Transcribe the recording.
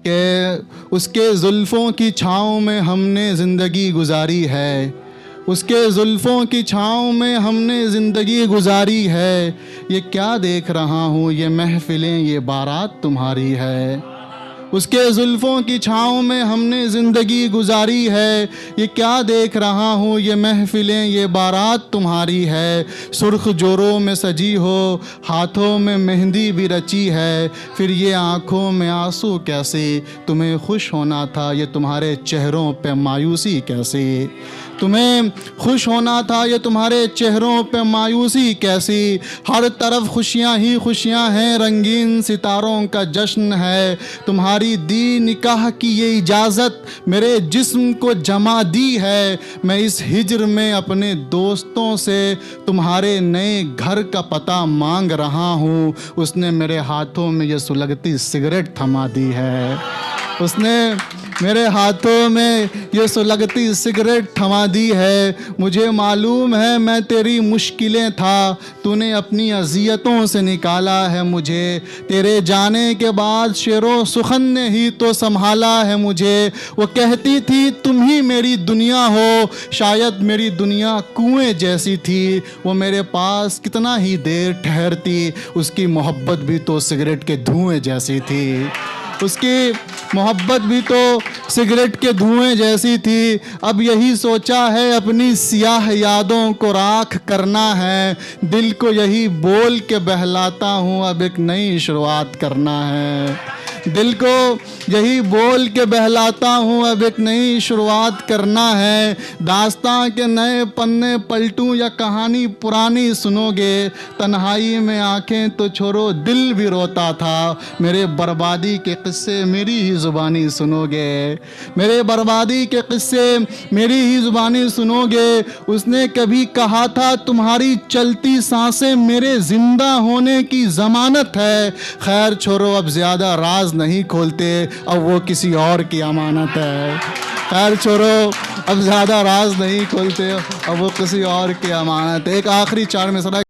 کہ اس کے زلفوں کی چھاؤں میں ہم نے زندگی گزاری ہے، اس کے زلفوں کی چھاؤں میں ہم نے زندگی گزاری ہے، یہ کیا دیکھ رہا ہوں یہ محفلیں یہ بارات تمہاری ہے، اس کے زلفوں کی چھاؤں میں ہم نے زندگی گزاری ہے، یہ کیا دیکھ رہا ہوں یہ محفلیں یہ بارات تمہاری ہے، سرخ جوروں میں سجی ہو ہاتھوں میں مہندی بھی رچی ہے، پھر یہ آنکھوں میں آنسو کیسے، تمہیں خوش ہونا تھا یہ تمہارے چہروں پہ مایوسی کیسے، تمہیں خوش ہونا تھا یہ تمہارے چہروں پہ مایوسی کیسی، ہر طرف خوشیاں ہی خوشیاں ہیں رنگین ستاروں کا جشن ہے، تمہاری دی نکاح کی یہ اجازت میرے جسم کو جما دی ہے، میں اس ہجر میں اپنے دوستوں سے تمہارے نئے گھر کا پتہ مانگ رہا ہوں، اس نے میرے ہاتھوں میں یہ سلگتی سگریٹ تھما دی ہے، اس نے میرے ہاتھوں میں یہ سلگتی سگریٹ تھما دی ہے، مجھے معلوم ہے میں تیری مشکلیں تھا، تو نے اپنی اذیتوں سے نکالا ہے مجھے، تیرے جانے کے بعد شعر و سخن نے ہی تو سنبھالا ہے مجھے، وہ کہتی تھی تم ہی میری دنیا ہو، شاید میری دنیا کنویں جیسی تھی، وہ میرے پاس کتنا ہی دیر ٹھہرتی، اس کی محبت بھی تو سگریٹ کے دھوئیں جیسی تھی، اس کی محبت بھی تو سگریٹ کے دھوئیں جیسی تھی، اب یہی سوچا ہے اپنی سیاہ یادوں کو راکھ کرنا ہے، دل کو یہی بول کے بہلاتا ہوں اب ایک نئی شروعات کرنا ہے، دل کو یہی بول کے بہلاتا ہوں اب ایک نئی شروعات کرنا ہے، داستاں کے نئے پنے پلٹوں یا کہانی پرانی سنو گے، تنہائی میں آنکھیں تو چھوڑو دل بھی روتا تھا، میرے بربادی کے قصے میری ہی زبانی سنو گے، میرے بربادی کے قصے میری ہی زبانی سنو گے، اس نے کبھی کہا تھا تمہاری چلتی سانسیں میرے زندہ ہونے کی ضمانت ہے، خیر چھوڑو اب زیادہ راز نہیں کھولتے، اب وہ کسی اور کی امانت ہے، خیر چھوڑو اب زیادہ راز نہیں کھولتے، اب وہ کسی اور کی امانت ہے۔ ایک آخری چار مصرعہ